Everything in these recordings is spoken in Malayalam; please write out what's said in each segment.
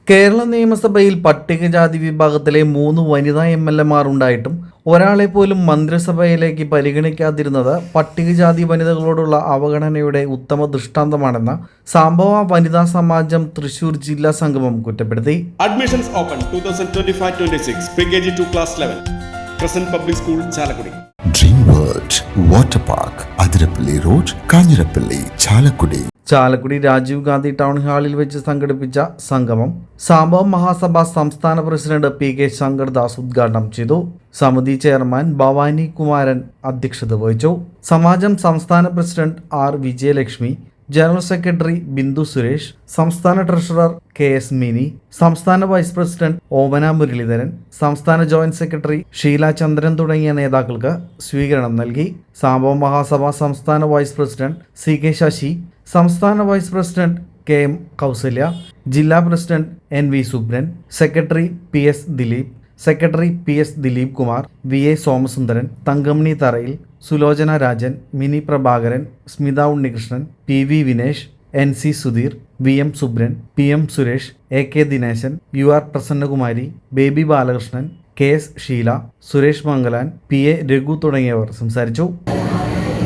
കേരള നിയമസഭയിൽ പട്ടികജാതി വിഭാഗത്തിലെ 3 വനിതാ MLA ഉണ്ടായിട്ടും ഒരാളെ പോലും മന്ത്രിസഭയിലേക്ക് പരിഗണിക്കാതിരുന്നത് പട്ടികജാതി വനിതകളോടുള്ള അവഗണനയുടെ ഉത്തമ ദൃഷ്ടാന്തമാണെന്ന് സംഭവ വനിതാ സമാജം തൃശൂർ ജില്ലാ സംഗമം കുറ്റപ്പെടുത്തി. അഡ്മിഷൻസ് ഓപ്പൺ 2025-26 പ്രീ-KG to class 11 present public school Chalakudy. Dream world water park Athirappilly road Kanjirappally Chalakudy. Chalakudy Rajiv Gandhi town ഹാളിൽ വെച്ച് സംഘടിപ്പിച്ച സംഗമം സംഭവം മഹാസഭ സംസ്ഥാന പ്രസിഡന്റ് PK ശങ്കർദാസ് ഉദ്ഘാടനം ചെയ്തു. സമിതി ചെയർമാൻ ഭവാനി കുമാരൻ അധ്യക്ഷത വഹിച്ചു. സമാജം സംസ്ഥാന president R Vijayalakshmi, general secretary Bindu Suresh, സംസ്ഥാന ട്രഷറർ KS മിനി, സംസ്ഥാന വൈസ് പ്രസിഡന്റ് ഓമന മുരളീധരൻ, സംസ്ഥാന ജോയിന്റ് സെക്രട്ടറി ഷീല ചന്ദ്രൻ തുടങ്ങിയ നേതാക്കൾക്ക് സ്വീകരണം നൽകി. സംഭവ മഹാസഭ സംസ്ഥാന വൈസ് പ്രസിഡന്റ് CK ശശി, സംസ്ഥാന വൈസ് പ്രസിഡന്റ് KM കൗസല്യ, ജില്ലാ president NV Subran, secretary PS Dileep, secretary PS Dileep Kumar, VA Somasundaran, Thankamani Tharayil, Sulochana Rajan, Mini Prabhakaran, Smitha Unnikrishnan, PV Vinesh, NC Sudheer, VM Subran, PM Suresh, AK Dineshan, UR Prasannakumari, Baby Balakrishnan, KS Sheela, Suresh Mangalan, PA Raghu തുടങ്ങിയവർ സംസാരിച്ചു.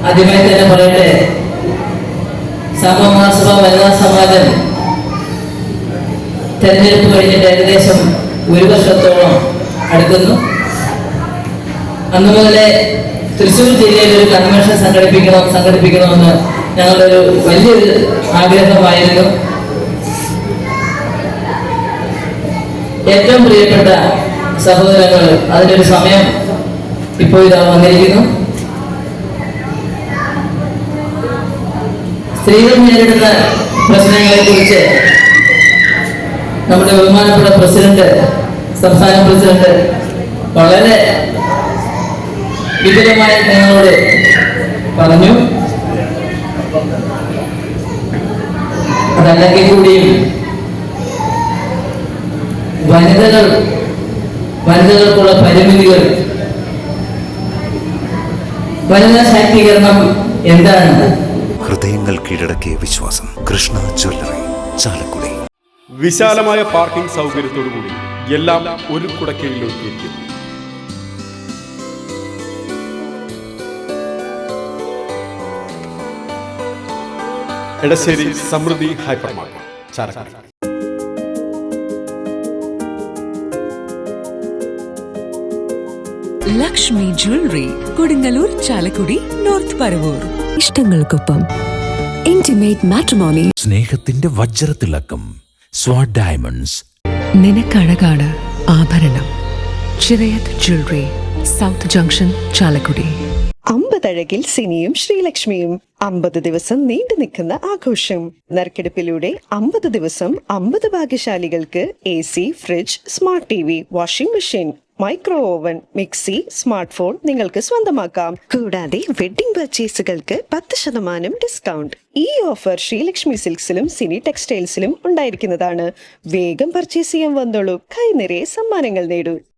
ആദ്യമായി തന്നെ പറയട്ടെ, മഹാസഭ വനിതാ സമാജം തെരഞ്ഞെടുപ്പ് കഴിഞ്ഞിട്ട് ഏകദേശം 1 വർഷത്തോളം അടുക്കുന്നു. അന്ന് മുതലേ തൃശ്ശൂർ ജില്ലയിൽ ഒരു കൺവെൻഷൻ സംഘടിപ്പിക്കണമെന്ന് ഞങ്ങളുടെ ഒരു വലിയൊരു ആഗ്രഹമായിരുന്നു. ഏറ്റവും പ്രിയപ്പെട്ട സഹോദരങ്ങൾ, അതിനൊരു സമയം ഇപ്പോൾ ഇതാ വന്നിരിക്കുന്നു. സ്ത്രീകൾ നേരിടുന്ന പ്രശ്നങ്ങളെ കുറിച്ച് നമ്മുടെ ബഹുമാനപ്പെട്ട പ്രസിഡന്റ്, സംസ്ഥാന പ്രസിഡന്റ് വളരെ വിപുലമായി ഞങ്ങളോട് പറഞ്ഞു. അതല്ലെങ്കിൽ കൂടിയും വനിതകൾക്കുള്ള പരിമിതികൾ, വനിതാ ശാക്തീകരണം എന്താണ്? ഹൃദയങ്ങൾ കീഴടക്കിയ വിശ്വാസം. കൃഷ്ണ ജ്വല്ലറി ചാലക്കുടി. വിശാലമായ പാർക്കിംഗ് സൗകര്യത്തോടുകൂടി എല്ലാം ഒരു കുടക്കീഴിൽ ഒരുക്കിയിരിക്കുന്നു. Edassery Samruddhi hyper market Chalakudy. Lakshmi jewellery, Kodungallur, Chalakudy, north Paravur. ഇഷ്ടങ്ങൾക്കൊപ്പം ഇന്റിമേറ്റ് മാട്രിമോണി. സ്നേഹത്തിന്റെ വജ്രത്തിളക്കം സ്വാഡ് ഡയമണ്ട്സ്. നിനക്കഴകാണ് ആഭരണം. Chirayath jewellery, south junction, Chalakudy. 50 അഴകിൽ സിനിയും ശ്രീലക്ഷ്മിയും 50 ദിവസം നീണ്ടു നിൽക്കുന്ന ആഘോഷം. നറുക്കെടുപ്പിലൂടെ 50 ദിവസം 50 ഭാഗ്യശാലികൾക്ക് AC, fridge, smart TV, washing machine, micro oven, mixie, smart phone നിങ്ങൾക്ക് സ്വന്തമാക്കാം. കൂടാതെ വെഡിംഗ് പർച്ചേസുകൾക്ക് 10% ഡിസ്കൗണ്ട്. ഈ ഓഫർ ശ്രീലക്ഷ്മി സിൽക്സിലും സിനി ടെക്സ്റ്റൈൽസിലും ഉണ്ടായിരിക്കുന്നതാണ്. വേഗം പർച്ചേസ് ചെയ്യാൻ വന്നോളൂ. കൈ നിറയെ സമ്മാനങ്ങൾ നേടൂ.